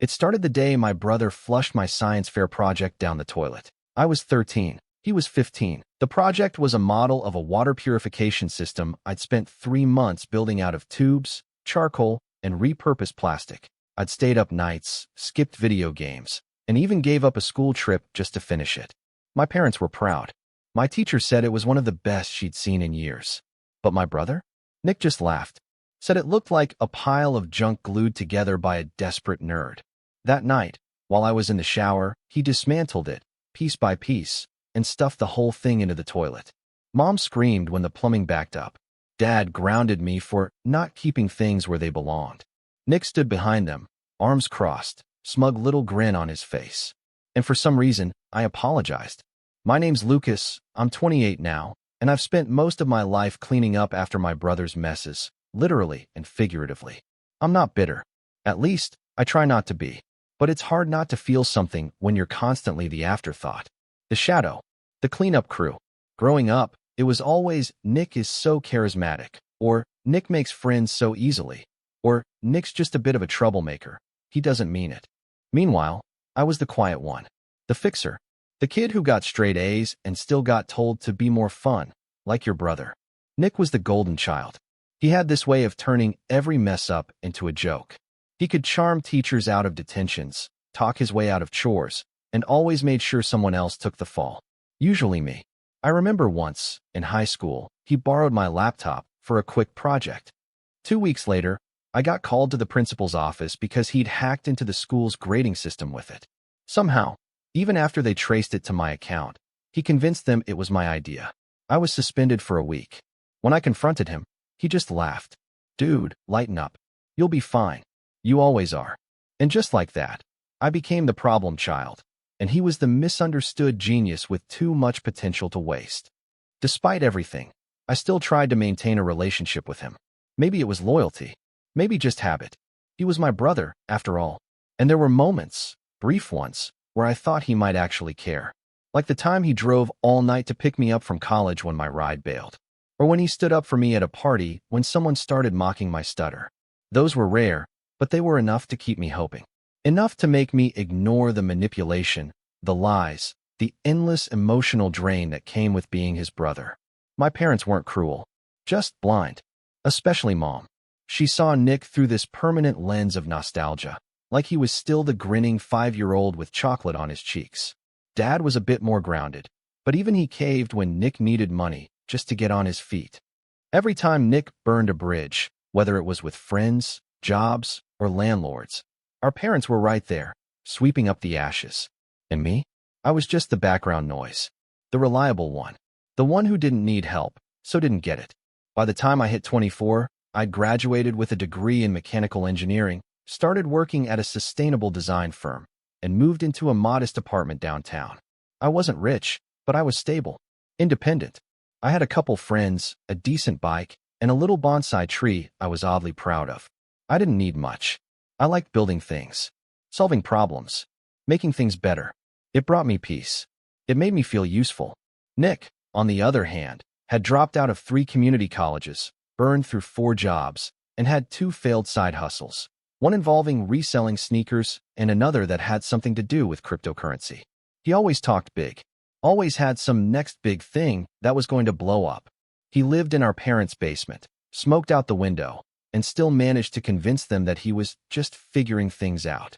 It started the day my brother flushed my science fair project down the toilet. I was 13. He was 15. The project was a model of a water purification system I'd spent 3 months building out of tubes, charcoal, and repurposed plastic. I'd stayed up nights, skipped video games, and even gave up a school trip just to finish it. My parents were proud. My teacher said it was one of the best she'd seen in years. But my brother? Nick just laughed, said it looked like a pile of junk glued together by a desperate nerd. That night, while I was in the shower, he dismantled it, piece by piece, and stuffed the whole thing into the toilet. Mom screamed when the plumbing backed up. Dad grounded me for not keeping things where they belonged. Nick stood behind them, arms crossed, smug little grin on his face. And for some reason, I apologized. My name's Lucas, I'm 28 now, and I've spent most of my life cleaning up after my brother's messes, literally and figuratively. I'm not bitter. At least, I try not to be. But it's hard not to feel something when you're constantly the afterthought. The shadow. The cleanup crew. Growing up, it was always, Nick is so charismatic, or Nick makes friends so easily, or Nick's just a bit of a troublemaker. He doesn't mean it. Meanwhile, I was the quiet one. The fixer. The kid who got straight A's and still got told to be more fun, like your brother. Nick was the golden child. He had this way of turning every mess up into a joke. He could charm teachers out of detentions, talk his way out of chores, and always made sure someone else took the fall. Usually me. I remember once, in high school, he borrowed my laptop for a quick project. 2 weeks later, I got called to the principal's office because he'd hacked into the school's grading system with it. Somehow, even after they traced it to my account, he convinced them it was my idea. I was suspended for a week. When I confronted him, he just laughed. Dude, lighten up. You'll be fine. You always are. And just like that, I became the problem child, and he was the misunderstood genius with too much potential to waste. Despite everything, I still tried to maintain a relationship with him. Maybe it was loyalty, maybe just habit. He was my brother, after all, and there were moments, brief ones, where I thought he might actually care. Like the time he drove all night to pick me up from college when my ride bailed, or when he stood up for me at a party when someone started mocking my stutter. Those were rare, but they were enough to keep me hoping. Enough to make me ignore the manipulation, the lies, the endless emotional drain that came with being his brother. My parents weren't cruel, just blind. Especially Mom. She saw Nick through this permanent lens of nostalgia, like he was still the grinning 5-year-old with chocolate on his cheeks. Dad was a bit more grounded, but even he caved when Nick needed money just to get on his feet. Every time Nick burned a bridge, whether it was with friends, jobs, or landlords, our parents were right there, sweeping up the ashes. And me? I was just the background noise. The reliable one. The one who didn't need help, so didn't get it. By the time I hit 24, I'd graduated with a degree in mechanical engineering, started working at a sustainable design firm, and moved into a modest apartment downtown. I wasn't rich, but I was stable, independent. I had a couple friends, a decent bike, and a little bonsai tree I was oddly proud of. I didn't need much. I liked building things, solving problems, making things better. It brought me peace. It made me feel useful. Nick, on the other hand, had dropped out of 3 community colleges, burned through 4 jobs, and had 2 failed side hustles, one involving reselling sneakers and another that had something to do with cryptocurrency. He always talked big, always had some next big thing that was going to blow up. He lived in our parents' basement, smoked out the window, and still managed to convince them that he was just figuring things out.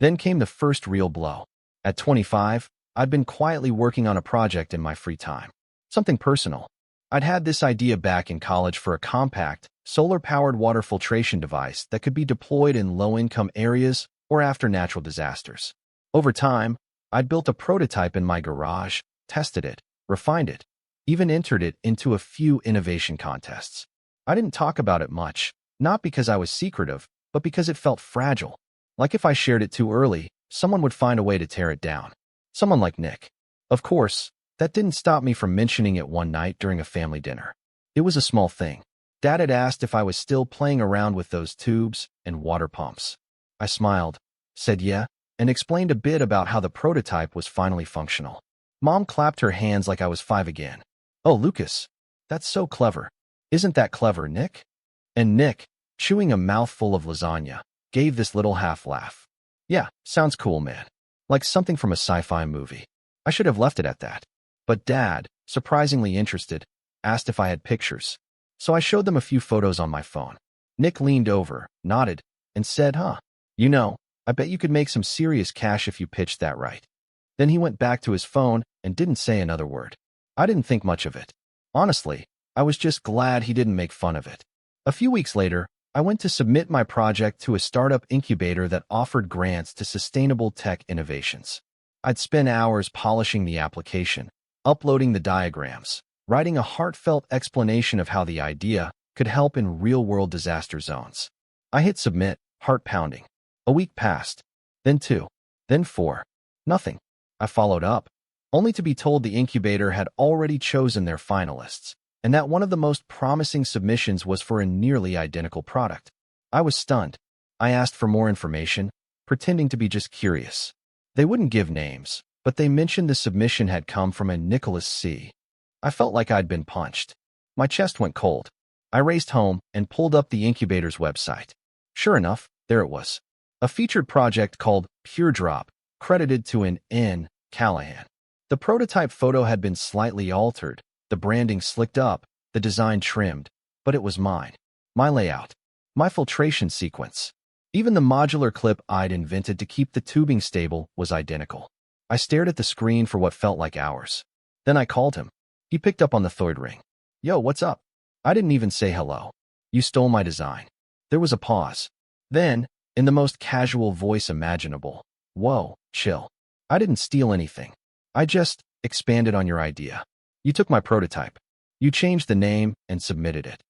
Then came the first real blow. At 25, I'd been quietly working on a project in my free time. Something personal. I'd had this idea back in college for a compact, solar-powered water filtration device that could be deployed in low-income areas or after natural disasters. Over time, I'd built a prototype in my garage, tested it, refined it, even entered it into a few innovation contests. I didn't talk about it much, not because I was secretive, but because it felt fragile. Like if I shared it too early, someone would find a way to tear it down. Someone like Nick. Of course, that didn't stop me from mentioning it one night during a family dinner. It was a small thing. Dad had asked if I was still playing around with those tubes and water pumps. I smiled, said yeah, and explained a bit about how the prototype was finally functional. Mom clapped her hands like I was 5 again. Oh, Lucas, that's so clever. Isn't that clever, Nick? And Nick, chewing a mouthful of lasagna, gave this little half laugh. Yeah, sounds cool, man. Like something from a sci-fi movie. I should have left it at that. But Dad, surprisingly interested, asked if I had pictures. So I showed them a few photos on my phone. Nick leaned over, nodded, and said, You know, I bet you could make some serious cash if you pitched that right. Then he went back to his phone and didn't say another word. I didn't think much of it. Honestly, I was just glad he didn't make fun of it. A few weeks later, I went to submit my project to a startup incubator that offered grants to sustainable tech innovations. I'd spend hours polishing the application, uploading the diagrams, writing a heartfelt explanation of how the idea could help in real-world disaster zones. I hit submit, heart pounding. A week passed, then 2, then 4. Nothing. I followed up, only to be told the incubator had already chosen their finalists, and that one of the most promising submissions was for a nearly identical product. I was stunned. I asked for more information, pretending to be just curious. They wouldn't give names, but they mentioned the submission had come from a Nicholas C. I felt like I'd been punched. My chest went cold. I raced home and pulled up the incubator's website. Sure enough, there it was. A featured project called Pure Drop, credited to an N. Callahan. The prototype photo had been slightly altered, the branding slicked up, the design trimmed, but it was mine. My layout. My filtration sequence. Even the modular clip I'd invented to keep the tubing stable was identical. I stared at the screen for what felt like hours. Then I called him. He picked up on the third ring. Yo, what's up? I didn't even say hello. You stole my design. There was a pause. Then, in the most casual voice imaginable, whoa, chill. I didn't steal anything. I just expanded on your idea. You took my prototype. You changed the name and submitted it.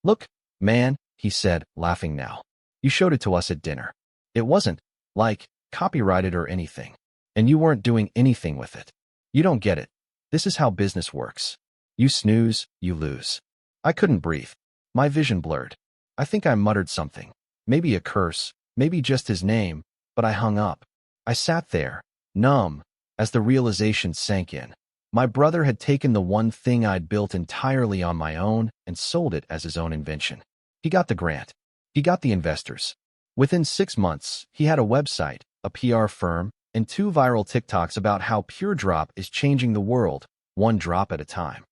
Look, man, he said, laughing now. You showed it to us at dinner. It wasn't, like, copyrighted or anything. And you weren't doing anything with it. You don't get it. This is how business works. You snooze, you lose. I couldn't breathe. My vision blurred. I think I muttered something. Maybe a curse, maybe just his name, but I hung up. I sat there, numb, as the realization sank in. My brother had taken the one thing I'd built entirely on my own and sold it as his own invention. He got the grant. He got the investors. Within 6 months, he had a website, a PR firm, and 2 viral TikToks about how Pure Drop is changing the world, one drop at a time.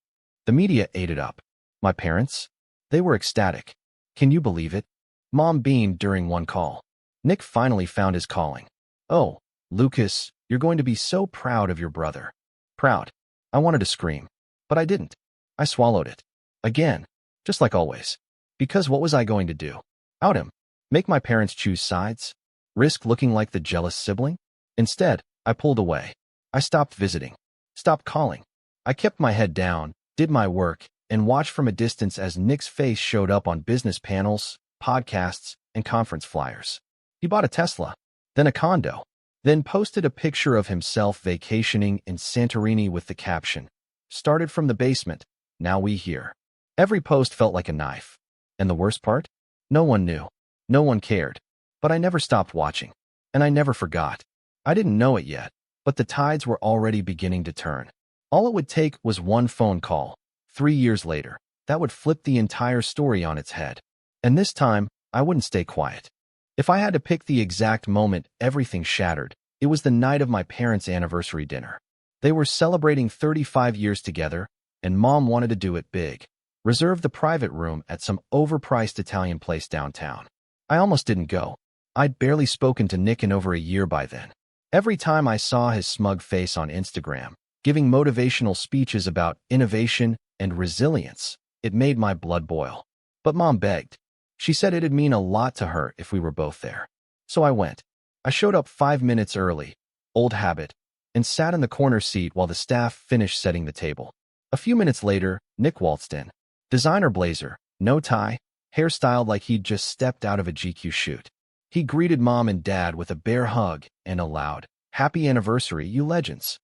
The media ate it up. My parents? They were ecstatic. Can you believe it? Mom beamed during one call. Nick finally found his calling. Oh, Lucas, you're going to be so proud of your brother. Proud. I wanted to scream, but I didn't. I swallowed it. Again, just like always. Because what was I going to do? Out him? Make my parents choose sides? Risk looking like the jealous sibling? Instead, I pulled away. I stopped visiting. Stopped calling. I kept my head down, did my work, and watched from a distance as Nick's face showed up on business panels, podcasts, and conference flyers. He bought a Tesla, then a condo, then posted a picture of himself vacationing in Santorini with the caption, "Started from the basement, now we here." Every post felt like a knife. And the worst part? No one knew. No one cared. But I never stopped watching. And I never forgot. I didn't know it yet, but the tides were already beginning to turn. All it would take was one phone call, 3 years later, that would flip the entire story on its head. And this time, I wouldn't stay quiet. If I had to pick the exact moment everything shattered, it was the night of my parents' anniversary dinner. They were celebrating 35 years together, and Mom wanted to do it big. Reserve the private room at some overpriced Italian place downtown. I almost didn't go. I'd barely spoken to Nick in over a year by then. Every time I saw his smug face on Instagram, giving motivational speeches about innovation and resilience, it made my blood boil. But Mom begged. She said it'd mean a lot to her if we were both there. So I went. I showed up 5 minutes early, old habit, and sat in the corner seat while the staff finished setting the table. A few minutes later, Nick waltzed in. Designer blazer, no tie, hairstyled like he'd just stepped out of a GQ shoot. He greeted Mom and Dad with a bear hug and a loud, "Happy anniversary, you legends."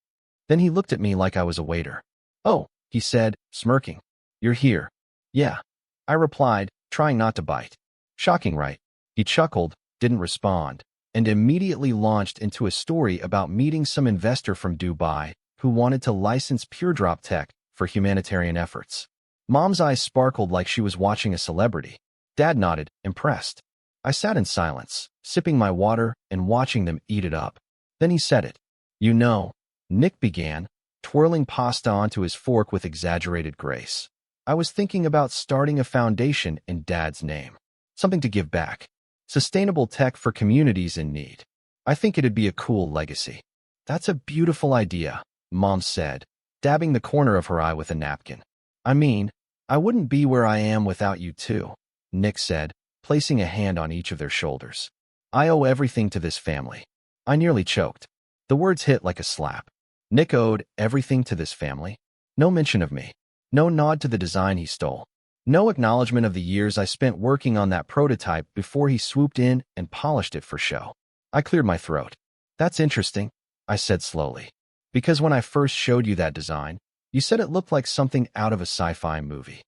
Then he looked at me like I was a waiter. "Oh," he said, smirking. "You're here." "Yeah," I replied, trying not to bite. Shocking, right? He chuckled, didn't respond, and immediately launched into a story about meeting some investor from Dubai who wanted to license Pure Drop tech for humanitarian efforts. Mom's eyes sparkled like she was watching a celebrity. Dad nodded, impressed. I sat in silence, sipping my water and watching them eat it up. Then he said it. You know, Nick began, twirling pasta onto his fork with exaggerated grace. I was thinking about starting a foundation in Dad's name. Something to give back. Sustainable tech for communities in need. I think it'd be a cool legacy. That's a beautiful idea, Mom said, dabbing the corner of her eye with a napkin. I mean, I wouldn't be where I am without you too, Nick said, placing a hand on each of their shoulders. I owe everything to this family. I nearly choked. The words hit like a slap. Nick owed everything to this family. No mention of me. No nod to the design he stole. No acknowledgement of the years I spent working on that prototype before he swooped in and polished it for show. I cleared my throat. That's interesting, I said slowly. Because when I first showed you that design, you said it looked like something out of a sci-fi movie.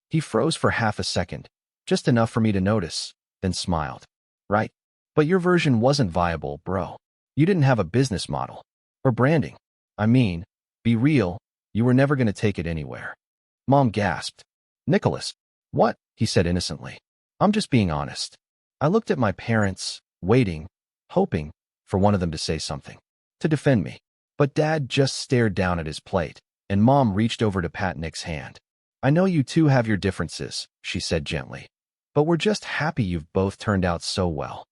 He froze for half a second, just enough for me to notice, then smiled. Right. But your version wasn't viable, bro. You didn't have a business model. Or branding. I mean, be real, you were never going to take it anywhere. Mom gasped. Nicholas. What? He said innocently. I'm just being honest. I looked at my parents, waiting, hoping for one of them to say something, to defend me. But Dad just stared down at his plate, and Mom reached over to pat Nick's hand. I know you two have your differences, she said gently. But we're just happy you've both turned out so well.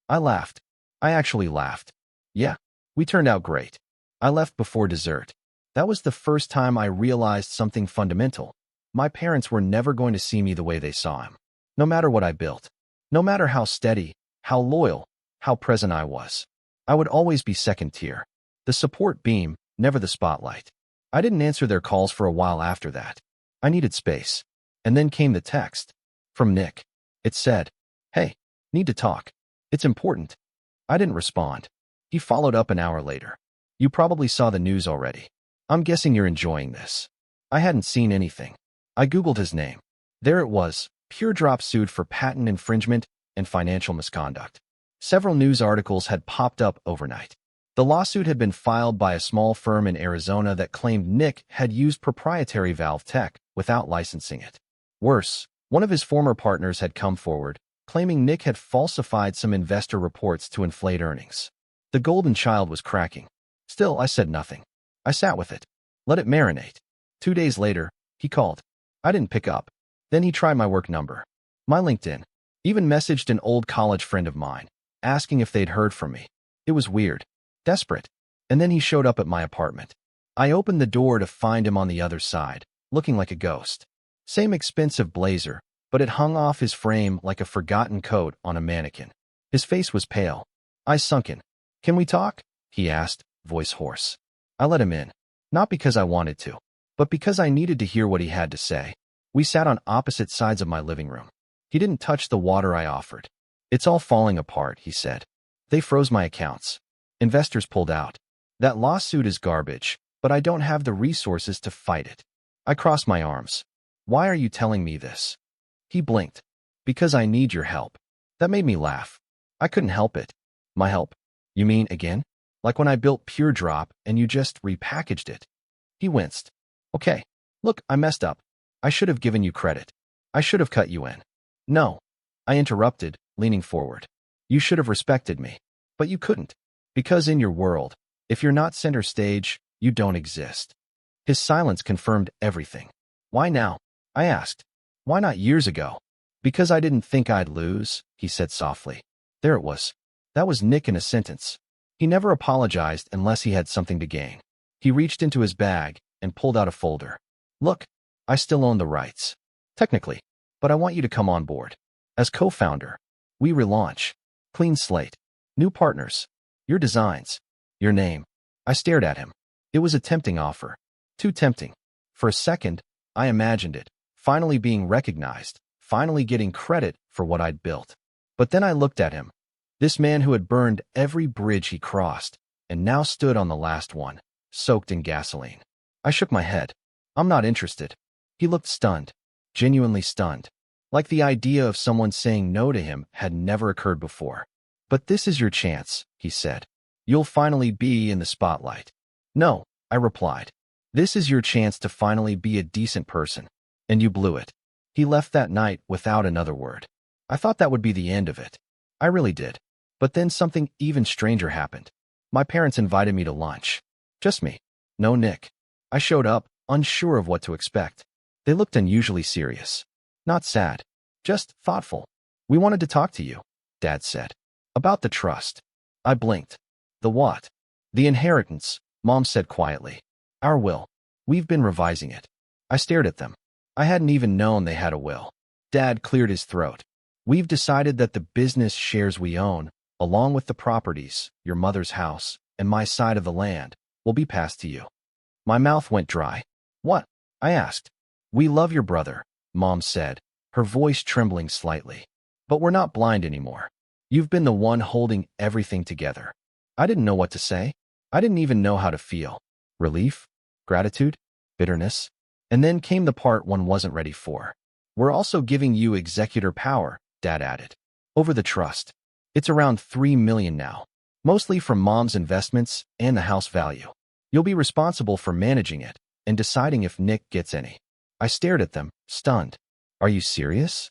I laughed. I actually laughed. Yeah, we turned out great. I left before dessert. That was the first time I realized something fundamental. My parents were never going to see me the way they saw him. No matter what I built. No matter how steady, how loyal, how present I was. I would always be second tier. The support beam, never the spotlight. I didn't answer their calls for a while after that. I needed space. And then came the text. From Nick. It said, "Hey, need to talk. It's important." I didn't respond. He followed up an hour later. You probably saw the news already. I'm guessing you're enjoying this. I hadn't seen anything. I Googled his name. There it was, Pure Drop sued for patent infringement and financial misconduct. Several news articles had popped up overnight. The lawsuit had been filed by a small firm in Arizona that claimed Nick had used proprietary valve tech without licensing it. Worse, one of his former partners had come forward, claiming Nick had falsified some investor reports to inflate earnings. The golden child was cracking. Still, I said nothing. I sat with it. Let it marinate. 2 days later, he called. I didn't pick up. Then he tried my work number. My LinkedIn. Even messaged an old college friend of mine, asking if they'd heard from me. It was weird. Desperate. And then he showed up at my apartment. I opened the door to find him on the other side, looking like a ghost. Same expensive blazer, but it hung off his frame like a forgotten coat on a mannequin. His face was pale. Eyes sunken. Can we talk? He asked, voice hoarse. I let him in. Not because I wanted to, but because I needed to hear what he had to say. We sat on opposite sides of my living room. He didn't touch the water I offered. It's all falling apart, he said. They froze my accounts. Investors pulled out. That lawsuit is garbage, but I don't have the resources to fight it. I crossed my arms. Why are you telling me this? He blinked. Because I need your help. That made me laugh. I couldn't help it. My help? You mean again? Like when I built Pure Drop and you just repackaged it. He winced. Okay. Look, I messed up. I should have given you credit. I should have cut you in. No. I interrupted, leaning forward. You should have respected me. But you couldn't. Because in your world, if you're not center stage, you don't exist. His silence confirmed everything. Why now? I asked. Why not years ago? Because I didn't think I'd lose, he said softly. There it was. That was Nick in a sentence. He never apologized unless he had something to gain. He reached into his bag and pulled out a folder. Look, I still own the rights. Technically. But I want you to come on board. As co-founder. We relaunch. Clean slate. New partners. Your designs. Your name. I stared at him. It was a tempting offer. Too tempting. For a second, I imagined it. Finally being recognized. Finally getting credit for what I'd built. But then I looked at him. This man who had burned every bridge he crossed, and now stood on the last one, soaked in gasoline. I shook my head. I'm not interested. He looked stunned. Genuinely stunned. Like the idea of someone saying no to him had never occurred before. But this is your chance, he said. You'll finally be in the spotlight. No, I replied. This is your chance to finally be a decent person. And you blew it. He left that night without another word. I thought that would be the end of it. I really did. But then something even stranger happened. My parents invited me to lunch. Just me. No Nick. I showed up, unsure of what to expect. They looked unusually serious. Not sad. Just thoughtful. We wanted to talk to you, Dad said. About the trust. I blinked. The what? The inheritance, Mom said quietly. Our will. We've been revising it. I stared at them. I hadn't even known they had a will. Dad cleared his throat. We've decided that the business shares we own, along with the properties, your mother's house, and my side of the land, will be passed to you. My mouth went dry. What? I asked. We love your brother, Mom said, her voice trembling slightly. But we're not blind anymore. You've been the one holding everything together. I didn't know what to say. I didn't even know how to feel. Relief? Gratitude? Bitterness? And then came the part one wasn't ready for. We're also giving you executor power, Dad added, over the trust. It's around $3 million now, mostly from Mom's investments and the house value. You'll be responsible for managing it and deciding if Nick gets any. I stared at them, stunned. Are you serious?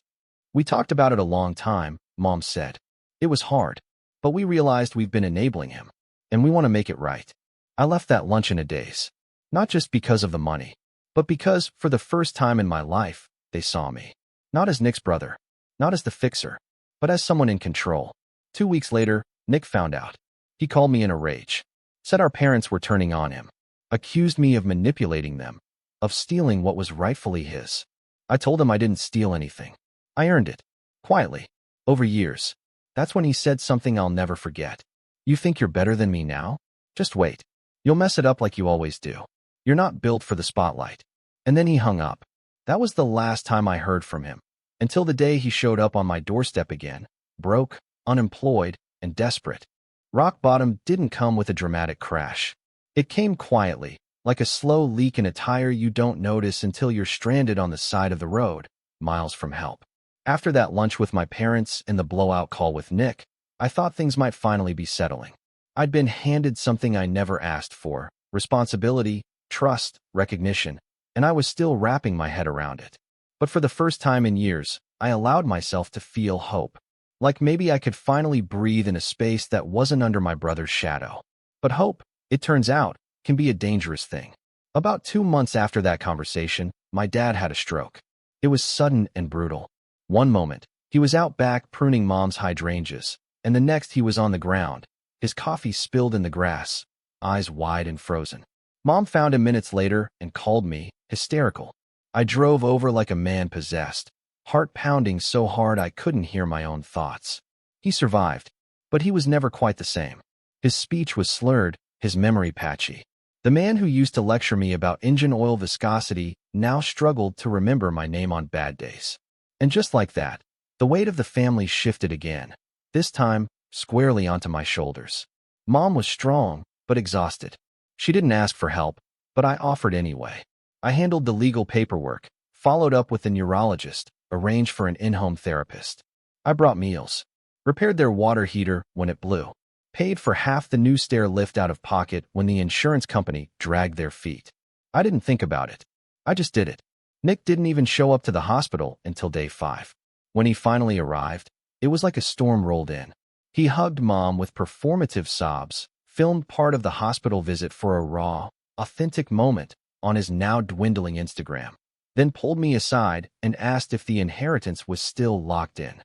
We talked about it a long time, Mom said. It was hard, but we realized we've been enabling him, and we want to make it right. I left that lunch in a daze, not just because of the money, but because, for the first time in my life, they saw me. Not as Nick's brother, not as the fixer, but as someone in control. 2 weeks later, Nick found out. He called me in a rage, said our parents were turning on him, accused me of manipulating them, of stealing what was rightfully his. I told him I didn't steal anything. I earned it, quietly, over years. That's when he said something I'll never forget. You think you're better than me now? Just wait. You'll mess it up like you always do. You're not built for the spotlight. And then he hung up. That was the last time I heard from him, until the day he showed up on my doorstep again, broke, unemployed, and desperate. Rock bottom didn't come with a dramatic crash. It came quietly, like a slow leak in a tire you don't notice until you're stranded on the side of the road, miles from help. After that lunch with my parents and the blowout call with Nick, I thought things might finally be settling. I'd been handed something I never asked for, responsibility, trust, recognition, and I was still wrapping my head around it. But for the first time in years, I allowed myself to feel hope. Like maybe I could finally breathe in a space that wasn't under my brother's shadow. But hope, it turns out, can be a dangerous thing. About 2 months after that conversation, my dad had a stroke. It was sudden and brutal. One moment, he was out back pruning Mom's hydrangeas, and the next he was on the ground, his coffee spilled in the grass, eyes wide and frozen. Mom found him minutes later and called me, hysterical. I drove over like a man possessed, heart pounding so hard I couldn't hear my own thoughts. He survived, but he was never quite the same. His speech was slurred, his memory patchy. The man who used to lecture me about engine oil viscosity now struggled to remember my name on bad days. And just like that, the weight of the family shifted again, this time squarely onto my shoulders. Mom was strong, but exhausted. She didn't ask for help, but I offered anyway. I handled the legal paperwork, followed up with the neurologist, arranged for an in-home therapist. I brought meals, repaired their water heater when it blew, paid for half the new stair lift out of pocket when the insurance company dragged their feet. I didn't think about it. I just did it. Nick didn't even show up to the hospital until day 5. When he finally arrived, it was like a storm rolled in. He hugged Mom with performative sobs, filmed part of the hospital visit for a raw, authentic moment on his now dwindling Instagram, then pulled me aside and asked if the inheritance was still locked in.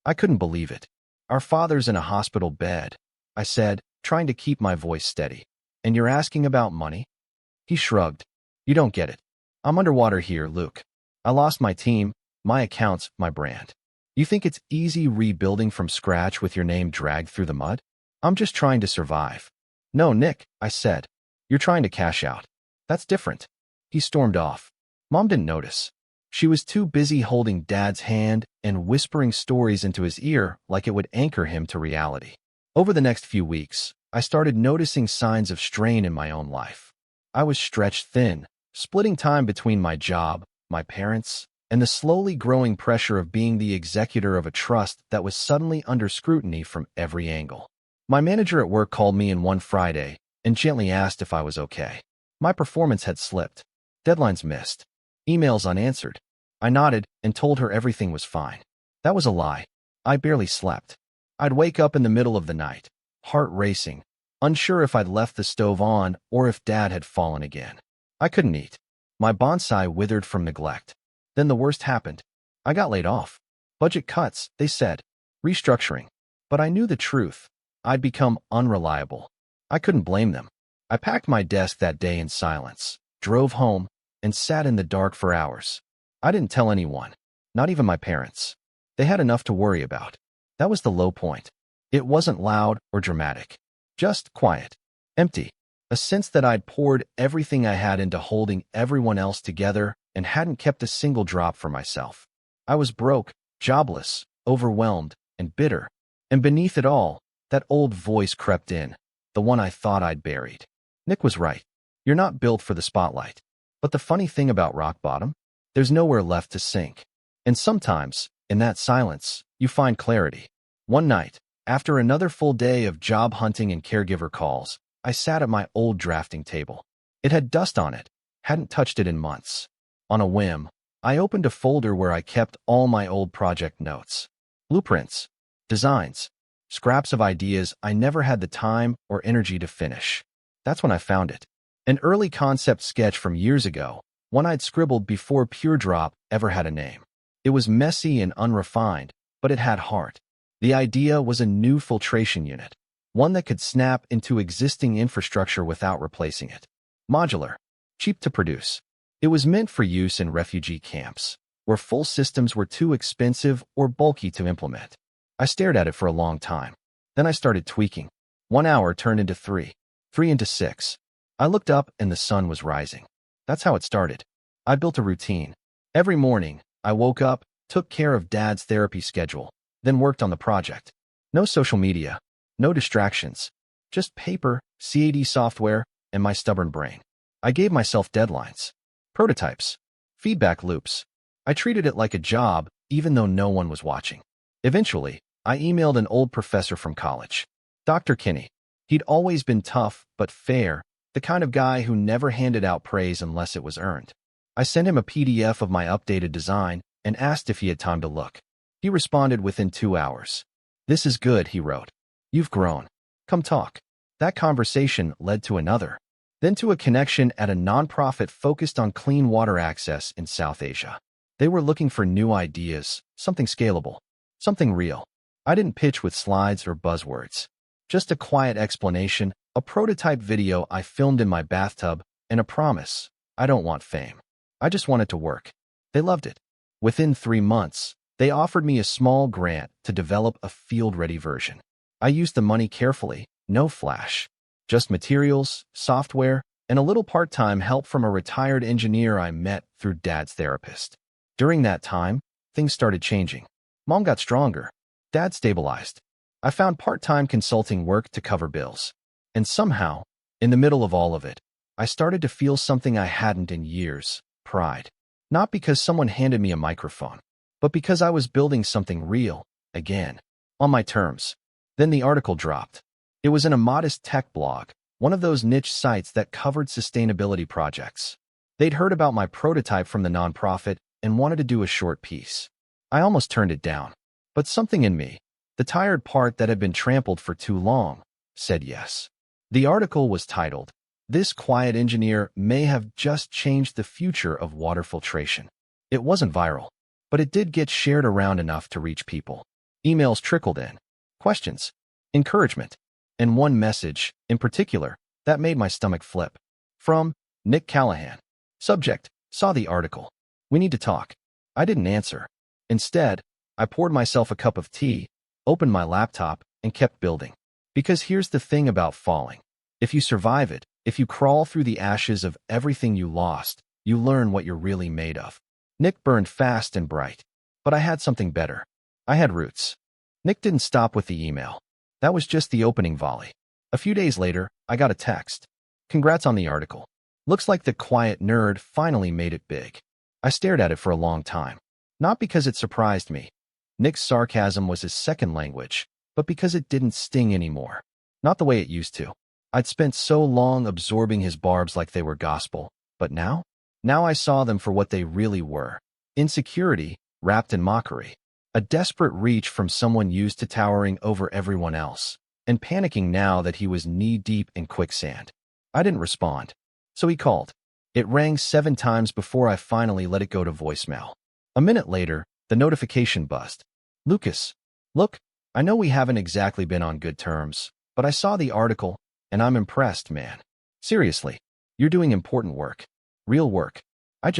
I couldn't believe it. Our father's in a hospital bed, I said, trying to keep my voice steady. And you're asking about money? He shrugged. You don't get it. I'm underwater here, Luke. I lost my team, my accounts, my brand. You think it's easy rebuilding from scratch with your name dragged through the mud? I'm just trying to survive. No, Nick, I said. You're trying to cash out. That's different. He stormed off. Mom didn't notice. She was too busy holding Dad's hand and whispering stories into his ear like it would anchor him to reality. Over the next few weeks, I started noticing signs of strain in my own life. I was stretched thin, splitting time between my job, my parents, and the slowly growing pressure of being the executor of a trust that was suddenly under scrutiny from every angle. My manager at work called me in one Friday and gently asked if I was okay. My performance had slipped, deadlines missed, emails unanswered. I nodded and told her everything was fine. That was a lie. I barely slept. I'd wake up in the middle of the night, heart racing, unsure if I'd left the stove on or if Dad had fallen again. I couldn't eat. My bonsai withered from neglect. Then the worst happened. I got laid off. Budget cuts, they said. Restructuring. But I knew the truth. I'd become unreliable. I couldn't blame them. I packed my desk that day in silence, drove home, and sat in the dark for hours. I didn't tell anyone, not even my parents. They had enough to worry about. That was the low point. It wasn't loud or dramatic. Just quiet. Empty. A sense that I'd poured everything I had into holding everyone else together and hadn't kept a single drop for myself. I was broke, jobless, overwhelmed, and bitter. And beneath it all, that old voice crept in, the one I thought I'd buried. Nick was right. You're not built for the spotlight. But the funny thing about rock bottom? There's nowhere left to sink. And sometimes, in that silence, you find clarity. One night, after another full day of job hunting and caregiver calls, I sat at my old drafting table. It had dust on it, hadn't touched it in months. On a whim, I opened a folder where I kept all my old project notes. Blueprints, designs, scraps of ideas I never had the time or energy to finish. That's when I found it. An early concept sketch from years ago, one I'd scribbled before Pure Drop ever had a name. It was messy and unrefined, but it had heart. The idea was a new filtration unit, one that could snap into existing infrastructure without replacing it. Modular, cheap to produce. It was meant for use in refugee camps, where full systems were too expensive or bulky to implement. I stared at it for a long time. Then I started tweaking. 1 hour turned into 3, 3 into 6. I looked up and the sun was rising. That's how it started. I built a routine. Every morning, I woke up, took care of Dad's therapy schedule, then worked on the project. No social media, no distractions, just paper, CAD software, and my stubborn brain. I gave myself deadlines, prototypes, feedback loops. I treated it like a job, even though no one was watching. Eventually, I emailed an old professor from college, Dr. Kinney. He'd always been tough but fair, the kind of guy who never handed out praise unless it was earned. I sent him a PDF of my updated design and asked if he had time to look. He responded within 2 hours. "This is good," he wrote. "You've grown. Come talk." That conversation led to another, then to a connection at a nonprofit focused on clean water access in South Asia. They were looking for new ideas, something scalable, something real. I didn't pitch with slides or buzzwords. Just a quiet explanation, a prototype video I filmed in my bathtub, and a promise: I don't want fame. I just want it to work. They loved it. Within 3 months, they offered me a small grant to develop a field-ready version. I used the money carefully, no flash. Just materials, software, and a little part-time help from a retired engineer I met through Dad's therapist. During that time, things started changing. Mom got stronger. Dad stabilized. I found part-time consulting work to cover bills. And somehow, in the middle of all of it, I started to feel something I hadn't in years: pride. Not because someone handed me a microphone, but because I was building something real, again, on my terms. Then the article dropped. It was in a modest tech blog, one of those niche sites that covered sustainability projects. They'd heard about my prototype from the nonprofit and wanted to do a short piece. I almost turned it down, but something in me, the tired part that had been trampled for too long, said yes. The article was titled, "This Quiet Engineer May Have Just Changed the Future of Water Filtration." It wasn't viral, but it did get shared around enough to reach people. Emails trickled in, questions, encouragement, and one message, in particular, that made my stomach flip. From Nick Callahan. Subject: Saw the article. We need to talk. I didn't answer. Instead, I poured myself a cup of tea, opened my laptop, and kept building. Because here's the thing about falling. If you survive it, if you crawl through the ashes of everything you lost, you learn what you're really made of. Nick burned fast and bright. But I had something better. I had roots. Nick didn't stop with the email. That was just the opening volley. A few days later, I got a text. "Congrats on the article. Looks like the quiet nerd finally made it big." I stared at it for a long time. Not because it surprised me. Nick's sarcasm was his second language, but because it didn't sting anymore. Not the way it used to. I'd spent so long absorbing his barbs like they were gospel, but now? Now I saw them for what they really were. Insecurity, wrapped in mockery. A desperate reach from someone used to towering over everyone else, and panicking now that he was knee-deep in quicksand. I didn't respond, so he called. It rang 7 times before I finally let it go to voicemail. A minute later, the notification buzzed. Lucas, look, I know we haven't exactly been on good terms, but I saw the article, and I'm impressed, man. Seriously, you're doing important work. Real work. I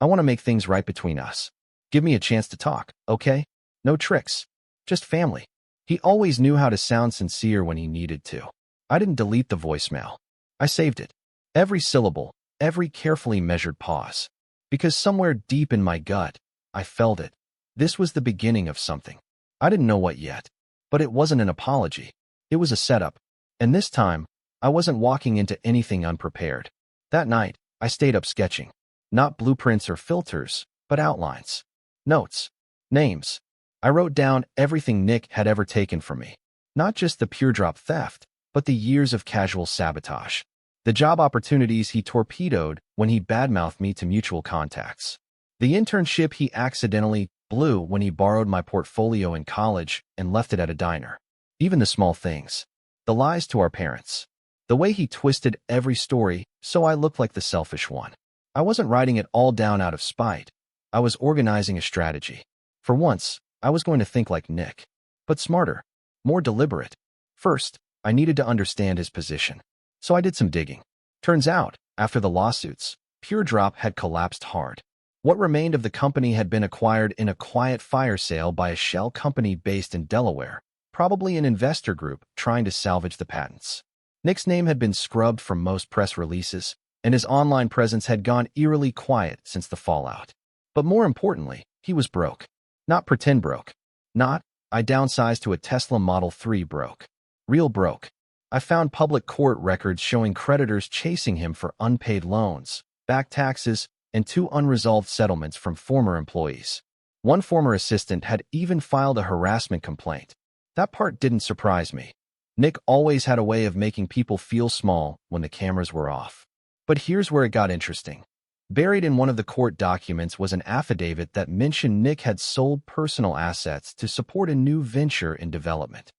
want to make things right between us. Give me a chance to talk, okay? No tricks. Just family. He always knew how to sound sincere when he needed to. I didn't delete the voicemail. I saved it. Every syllable, every carefully measured pause. Because somewhere deep in my gut, I felt it. This was the beginning of something. I didn't know what yet. But it wasn't an apology. It was a setup. And this time, I wasn't walking into anything unprepared. That night, I stayed up sketching. Not blueprints or filters, but outlines. Notes. Names. I wrote down everything Nick had ever taken from me. Not just the pure drop theft, but the years of casual sabotage. The job opportunities he torpedoed when he badmouthed me to mutual contacts. The internship he accidentally blew when he borrowed my portfolio in college and left it at a diner. Even the small things. The lies to our parents. The way he twisted every story so I looked like the selfish one. I wasn't writing it all down out of spite. I was organizing a strategy. For once, I was going to think like Nick. But smarter. More deliberate. First, I needed to understand his position. So I did some digging. Turns out, after the lawsuits, Pure Drop had collapsed hard. What remained of the company had been acquired in a quiet fire sale by a shell company based in Delaware, probably an investor group trying to salvage the patents. Nick's name had been scrubbed from most press releases, and his online presence had gone eerily quiet since the fallout. But more importantly, he was broke. Not pretend broke. Not, I downsized to a Tesla Model 3 broke. Real broke. I found public court records showing creditors chasing him for unpaid loans, back taxes, and 2 unresolved settlements from former employees. One former assistant had even filed a harassment complaint. That part didn't surprise me. Nick always had a way of making people feel small when the cameras were off. But here's where it got interesting. Buried in one of the court documents was an affidavit that mentioned Nick had sold personal assets to support a new venture in development.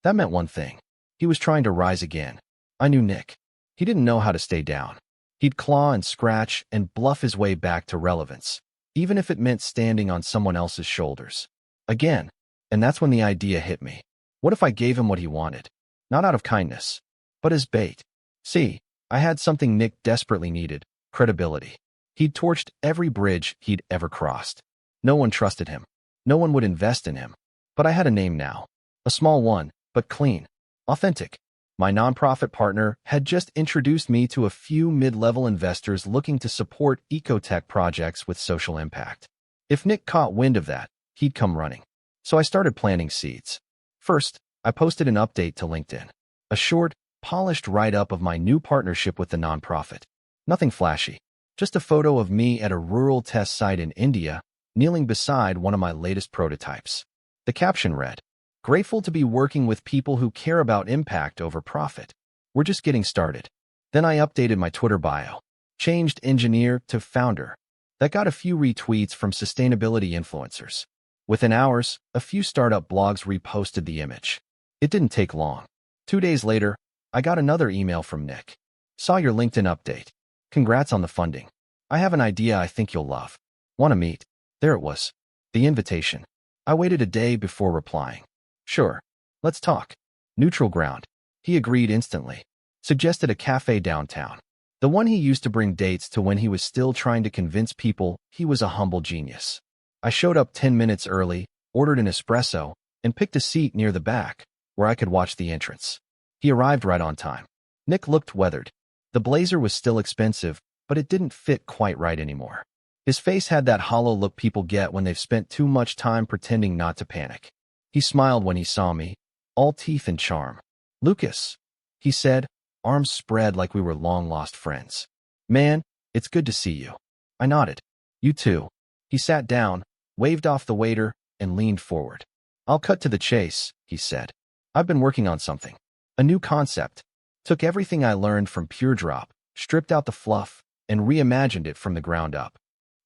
That meant one thing. He was trying to rise again. I knew Nick. He didn't know how to stay down. He'd claw and scratch and bluff his way back to relevance, even if it meant standing on someone else's shoulders. Again, and that's when the idea hit me. What if I gave him what he wanted? Not out of kindness, but as bait. See, I had something Nick desperately needed, credibility. He'd torched every bridge he'd ever crossed. No one trusted him. No one would invest in him. But I had a name now. A small one, but clean. Authentic. My nonprofit partner had just introduced me to a few mid-level investors looking to support ecotech projects with social impact. If Nick caught wind of that, he'd come running. So I started planting seeds. First, I posted an update to LinkedIn. A short, polished write-up of my new partnership with the nonprofit. Nothing flashy. Just a photo of me at a rural test site in India, kneeling beside one of my latest prototypes. The caption read, "Grateful to be working with people who care about impact over profit. We're just getting started." Then I updated my Twitter bio. Changed engineer to founder. That got a few retweets from sustainability influencers. Within hours, a few startup blogs reposted the image. It didn't take long. 2 days later, I got another email from Nick. "Saw your LinkedIn update. Congrats on the funding. I have an idea I think you'll love. Want to meet?" There it was. The invitation. I waited a day before replying. "Sure. Let's talk." Neutral ground. He agreed instantly. Suggested a cafe downtown. The one he used to bring dates to when he was still trying to convince people he was a humble genius. I showed up 10 minutes early, ordered an espresso, and picked a seat near the back, where I could watch the entrance. He arrived right on time. Nick looked weathered. The blazer was still expensive, but it didn't fit quite right anymore. His face had that hollow look people get when they've spent too much time pretending not to panic. He smiled when he saw me, all teeth and charm. "Lucas," he said, arms spread like we were long-lost friends. "Man, it's good to see you." I nodded. "You too." He sat down, waved off the waiter, and leaned forward. "I'll cut to the chase," he said. "I've been working on something. A new concept. Took everything I learned from Pure Drop, stripped out the fluff, and reimagined it from the ground up."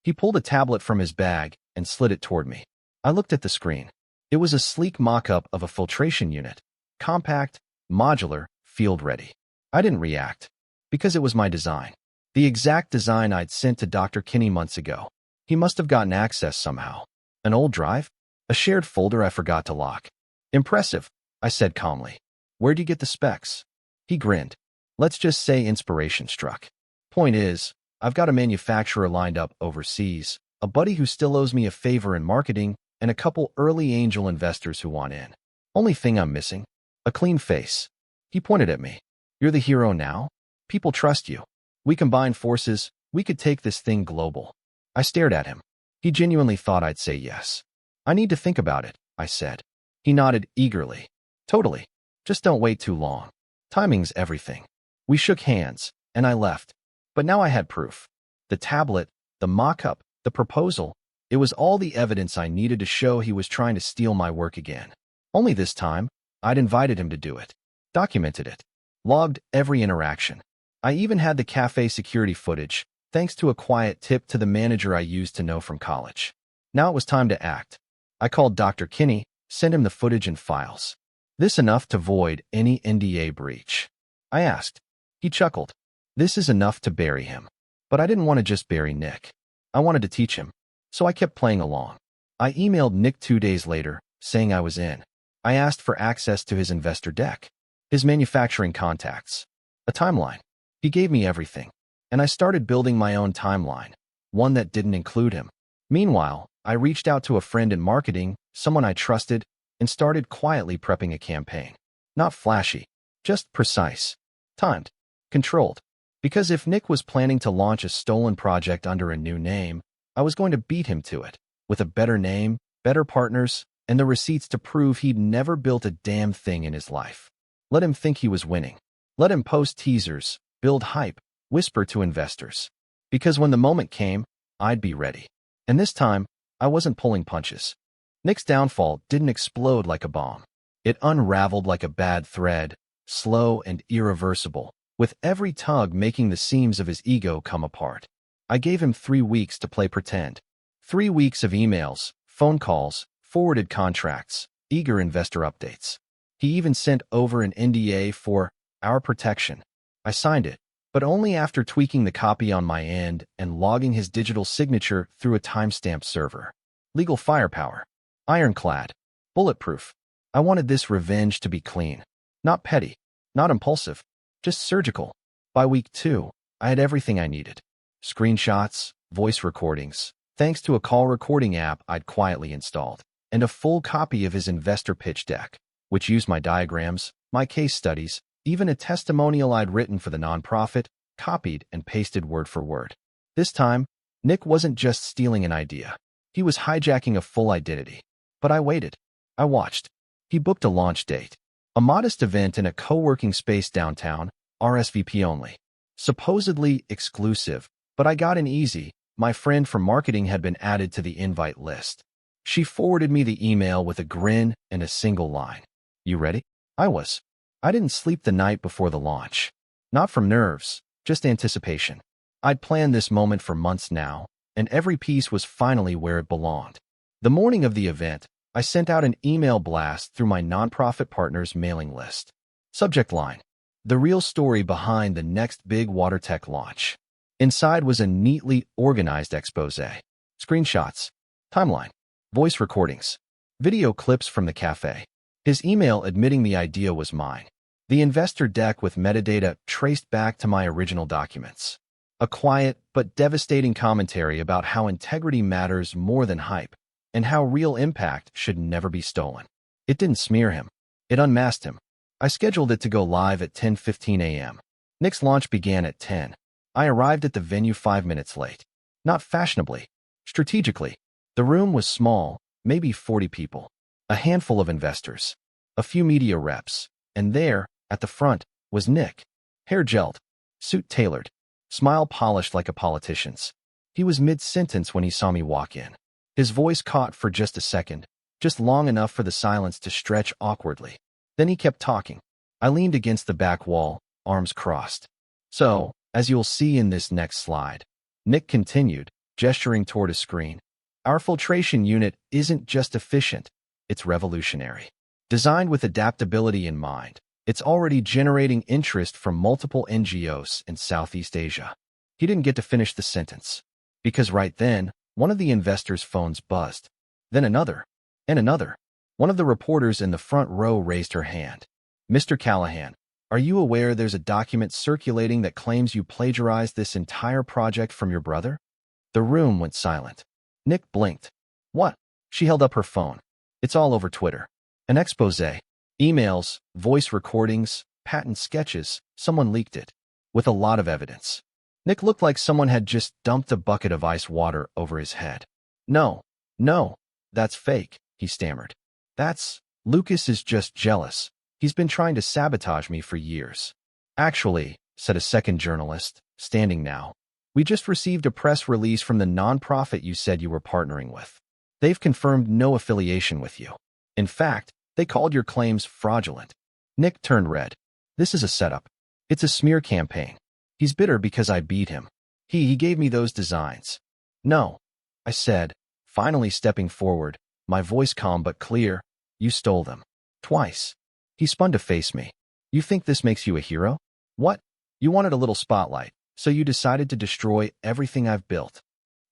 He pulled a tablet from his bag and slid it toward me. I looked at the screen. It was a sleek mock-up of a filtration unit. Compact, modular, field-ready. I didn't react, because it was my design. The exact design I'd sent to Dr. Kinney months ago. He must have gotten access somehow. An old drive? A shared folder I forgot to lock. Impressive, I said calmly. Where'd you get the specs? He grinned. Let's just say inspiration struck. Point is, I've got a manufacturer lined up overseas, a buddy who still owes me a favor in marketing, and a couple early angel investors who want in. Only thing I'm missing? A clean face. He pointed at me. You're the hero now? People trust you. We combine forces, we could take this thing global. I stared at him. He genuinely thought I'd say yes. I need to think about it, I said. He nodded eagerly. Totally. Just don't wait too long. Timing's everything. We shook hands, and I left. But now I had proof. The tablet, the mock-up, the proposal, it was all the evidence I needed to show he was trying to steal my work again. Only this time, I'd invited him to do it. Documented it. Logged every interaction. I even had the cafe security footage, thanks to a quiet tip to the manager I used to know from college. Now it was time to act. I called Dr. Kinney, sent him the footage and files. This enough to void any NDA breach? I asked. He chuckled. This is enough to bury him. But I didn't want to just bury Nick. I wanted to teach him. So I kept playing along. I emailed Nick 2 days later, saying I was in. I asked for access to his investor deck, his manufacturing contacts, a timeline. He gave me everything. And I started building my own timeline, one that didn't include him. Meanwhile, I reached out to a friend in marketing, someone I trusted, and started quietly prepping a campaign. Not flashy, just precise, timed, controlled. Because if Nick was planning to launch a stolen project under a new name, I was going to beat him to it, with a better name, better partners, and the receipts to prove he'd never built a damn thing in his life. Let him think he was winning. Let him post teasers, build hype, whisper to investors. Because when the moment came, I'd be ready. And this time, I wasn't pulling punches. Nick's downfall didn't explode like a bomb. It unraveled like a bad thread, slow and irreversible, with every tug making the seams of his ego come apart. I gave him 3 weeks to play pretend. 3 weeks of emails, phone calls, forwarded contracts, eager investor updates. He even sent over an NDA for our protection. I signed it, but only after tweaking the copy on my end and logging his digital signature through a timestamp server. Legal firepower. Ironclad. Bulletproof. I wanted this revenge to be clean. Not petty. Not impulsive. Just surgical. By week 2, I had everything I needed. Screenshots, voice recordings, thanks to a call recording app I'd quietly installed, and a full copy of his investor pitch deck, which used my diagrams, my case studies, even a testimonial I'd written for the nonprofit, copied and pasted word for word. This time, Nick wasn't just stealing an idea. He was hijacking a full identity. But I waited. I watched. He booked a launch date. A modest event in a co-working space downtown, RSVP only. Supposedly exclusive, but I got in easy. My friend from marketing had been added to the invite list. She forwarded me the email with a grin and a single line. You ready? I was. I didn't sleep the night before the launch. Not from nerves, just anticipation. I'd planned this moment for months now, and every piece was finally where it belonged. The morning of the event, I sent out an email blast through my nonprofit partner's mailing list. Subject line: the real story behind the next big water tech launch. Inside was a neatly organized expose. Screenshots, timeline, voice recordings, video clips from the cafe. His email admitting the idea was mine. The investor deck with metadata traced back to my original documents. A quiet but devastating commentary about how integrity matters more than hype, and how real impact should never be stolen. It didn't smear him. It unmasked him. I scheduled it to go live at 10:15 a.m. Nick's launch began at 10. I arrived at the venue 5 minutes late. Not fashionably, strategically. The room was small, maybe 40 people. A handful of investors. A few media reps. And there, at the front, was Nick. Hair gelled. Suit tailored. Smile polished like a politician's. He was mid-sentence when he saw me walk in. His voice caught for just a second, just long enough for the silence to stretch awkwardly. Then he kept talking. I leaned against the back wall, arms crossed. So, as you'll see in this next slide, Nick continued, gesturing toward a screen, Our filtration unit isn't just efficient, it's revolutionary. Designed with adaptability in mind, it's already generating interest from multiple NGOs in Southeast Asia. He didn't get to finish the sentence, because right then, one of the investors' phones buzzed. Then another, and another. One of the reporters in the front row raised her hand. Mr. Callahan, are you aware there's a document circulating that claims you plagiarized this entire project from your brother? The room went silent. Nick blinked. What? She held up her phone. It's all over Twitter. An expose. Emails, voice recordings, patent sketches. Someone leaked it. With a lot of evidence. Nick looked like someone had just dumped a bucket of ice water over his head. No, that's fake, he stammered. Lucas is just jealous. He's been trying to sabotage me for years. Actually, said a second journalist, standing now, we just received a press release from the nonprofit you said you were partnering with. They've confirmed no affiliation with you. In fact, they called your claims fraudulent. Nick turned red. This is a setup. It's a smear campaign. He's bitter because I beat him. He gave me those designs. No, I said, finally stepping forward, my voice calm but clear. You stole them. Twice. He spun to face me. You think this makes you a hero? What? You wanted a little spotlight, so you decided to destroy everything I've built.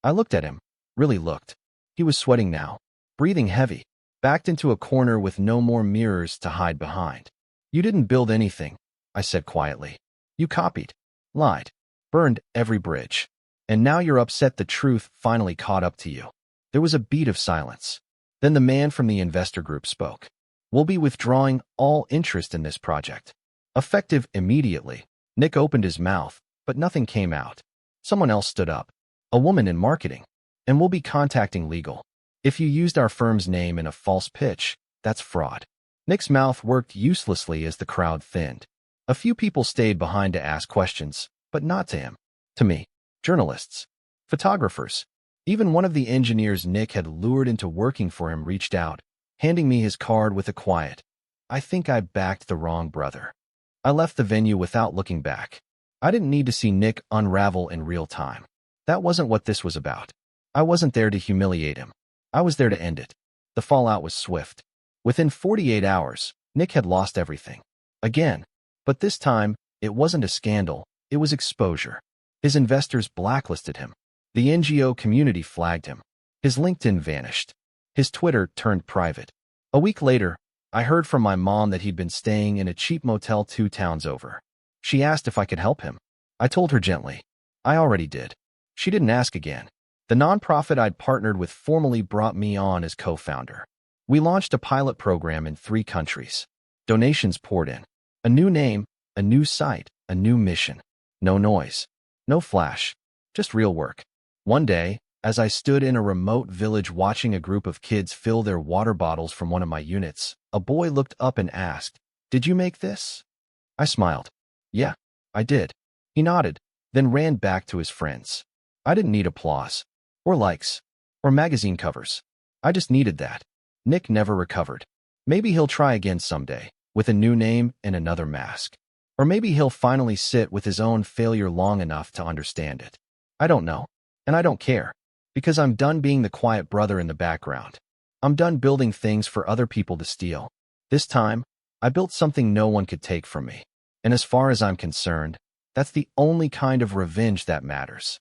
I looked at him, really looked. He was sweating now, breathing heavy, backed into a corner with no more mirrors to hide behind. You didn't build anything, I said quietly. You copied, lied, burned every bridge. And now you're upset the truth finally caught up to you. There was a beat of silence. Then the man from the investor group spoke. We'll be withdrawing all interest in this project. Effective immediately. Nick opened his mouth, but nothing came out. Someone else stood up. A woman in marketing. And we'll be contacting legal. If you used our firm's name in a false pitch, that's fraud. Nick's mouth worked uselessly as the crowd thinned. A few people stayed behind to ask questions, but not to him. To me. Journalists. Photographers. Even one of the engineers Nick had lured into working for him reached out, handing me his card with a quiet, I think I backed the wrong brother. I left the venue without looking back. I didn't need to see Nick unravel in real time. That wasn't what this was about. I wasn't there to humiliate him. I was there to end it. The fallout was swift. Within 48 hours, Nick had lost everything. Again. But this time, it wasn't a scandal, it was exposure. His investors blacklisted him. The NGO community flagged him. His LinkedIn vanished. His Twitter turned private. A week later, I heard from my mom that he'd been staying in a cheap motel 2 towns over. She asked if I could help him. I told her gently. I already did. She didn't ask again. The nonprofit I'd partnered with formally brought me on as co-founder. We launched a pilot program in 3 countries. Donations poured in. A new name, a new site, a new mission. No noise. No flash. Just real work. One day, as I stood in a remote village watching a group of kids fill their water bottles from one of my units, a boy looked up and asked, "Did you make this?" I smiled. "Yeah, I did." He nodded, then ran back to his friends. I didn't need applause, or likes, or magazine covers. I just needed that. Nick never recovered. Maybe he'll try again someday, with a new name and another mask. Or maybe he'll finally sit with his own failure long enough to understand it. I don't know, and I don't care. Because I'm done being the quiet brother in the background. I'm done building things for other people to steal. This time, I built something no one could take from me. And as far as I'm concerned, that's the only kind of revenge that matters.